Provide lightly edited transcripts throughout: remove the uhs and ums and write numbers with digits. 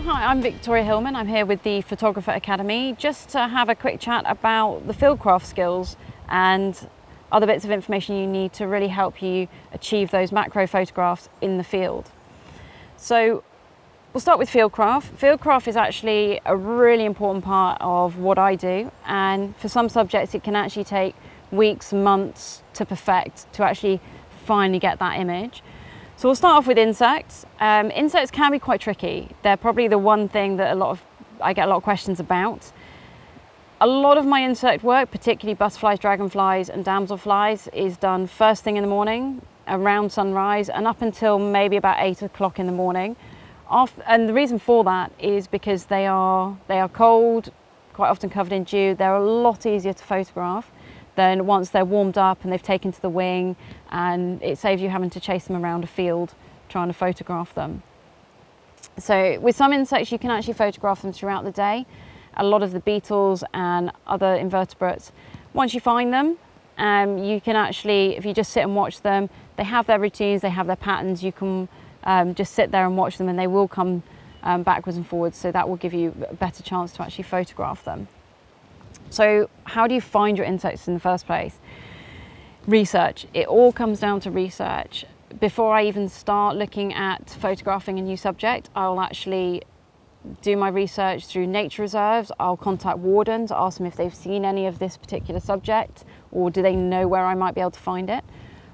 Hi, I'm Victoria Hillman. I'm here with the Photographer Academy just to have a quick chat about the Fieldcraft skills and other bits of information you need to really help you achieve those macro photographs in the field. So we'll start with Fieldcraft. Fieldcraft is actually a really important part of what I do, and for some subjects it can actually take weeks, months to perfect, to actually finally get that image. So we'll start off with insects. Insects can be quite tricky. They're probably the one thing that I get a lot of questions about. A lot of my insect work, particularly butterflies, dragonflies and damselflies, is done first thing in the morning, around sunrise, and up until maybe about 8 o'clock in the morning. And the reason for that is because they are cold, quite often covered in dew. They're a lot easier to photograph than once they're warmed up and they've taken to the wing, and it saves you having to chase them around a field trying to photograph them. So with some insects you can actually photograph them throughout the day. A lot of the beetles and other invertebrates, once you find them, you can actually, if you just sit and watch them, they have their routines, they have their patterns. You can just sit there and watch them and they will come backwards and forwards, so that will give you a better chance to actually photograph them. So how do you find your insects in the first place? Research. It all comes down to research. Before I even start looking at photographing a new subject, I'll actually do my research through nature reserves. I'll contact wardens, ask them if they've seen any of this particular subject, or do they know where I might be able to find it.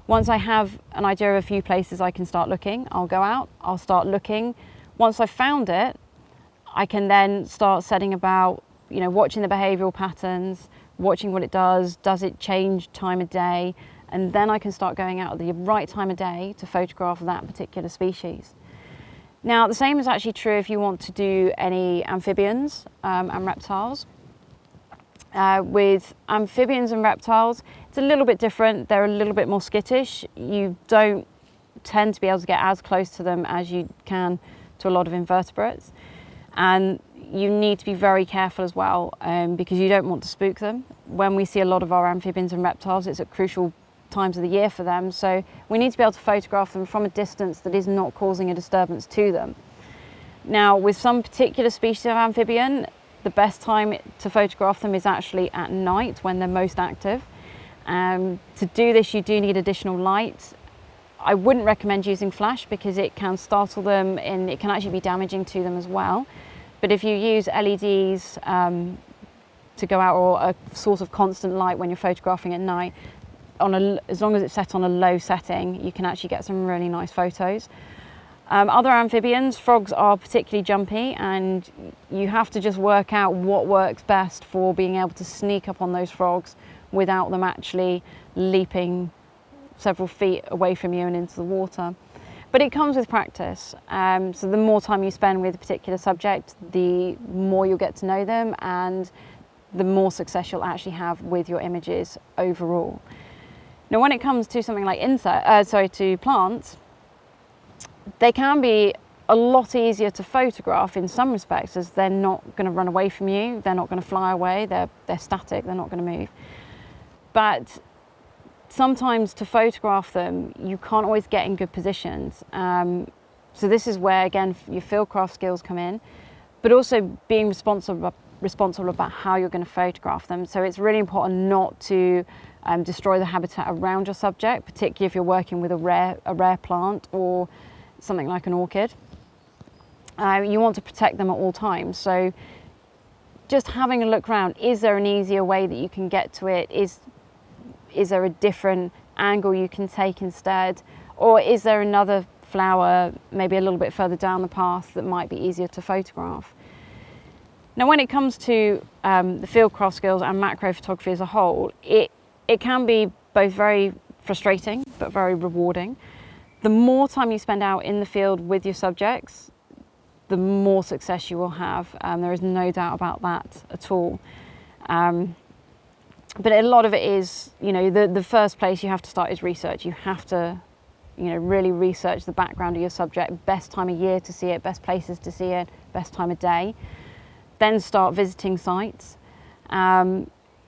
Once I have an idea of a few places I can start looking, I'll go out, I'll start looking. Once I've found it, I can then start setting about watching the behavioural patterns, watching what it does it change time of day, and then I can start going out at the right time of day to photograph that particular species. Now, the same is actually true if you want to do any amphibians and reptiles. With amphibians and reptiles, it's a little bit different. They're a little bit more skittish. You don't tend to be able to get as close to them as you can to a lot of invertebrates. And you need to be very careful as well, because you don't want to spook them. When we see a lot of our amphibians and reptiles, it's at crucial times of the year for them, so we need to be able to photograph them from a distance that is not causing a disturbance to them. Now, with some particular species of amphibian, the best time to photograph them is actually at night when they're most active. To do this, you do need additional light. I wouldn't recommend using flash because it can startle them and it can actually be damaging to them as well. But if you use LEDs to go out, or a source of constant light when you're photographing at night, as long as it's set on a low setting, you can actually get some really nice photos. Other amphibians, frogs are particularly jumpy, and you have to just work out what works best for being able to sneak up on those frogs without them actually leaping several feet away from you and into the water. But it comes with practice. So the more time you spend with a particular subject, the more you'll get to know them and the more success you'll actually have with your images overall. Now, when it comes to something like to plants, they can be a lot easier to photograph in some respects, as they're not going to run away from you, they're not going to fly away, they're static, they're not going to move. But sometimes to photograph them, you can't always get in good positions. So this is where, again, your Fieldcraft skills come in, but also being responsible about how you're going to photograph them. So it's really important not to destroy the habitat around your subject, particularly if you're working with a rare plant or something like an orchid. You want to protect them at all times. So just having a look around, is there an easier way that you can get to it? Is there a different angle you can take instead? Or is there another flower maybe a little bit further down the path that might be easier to photograph? Now, when it comes to the Fieldcraft skills and macro photography as a whole, it can be both very frustrating but very rewarding. The more time you spend out in the field with your subjects, the more success you will have. There is no doubt about that at all. But a lot of it is, the first place you have to start is research. You have to, really research the background of your subject, best time of year to see it, best places to see it, best time of day. Then start visiting sites.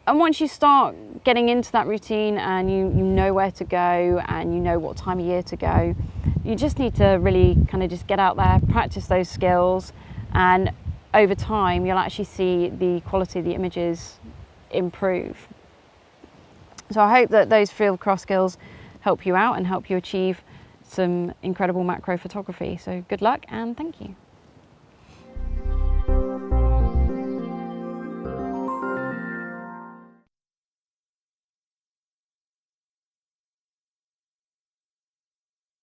And once you start getting into that routine and you know where to go and you know what time of year to go, you just need to really kind of just get out there, practice those skills, And over time, you'll actually see the quality of the images improve. So I hope that those Fieldcraft skills help you out and help you achieve some incredible macro photography. So good luck and thank you.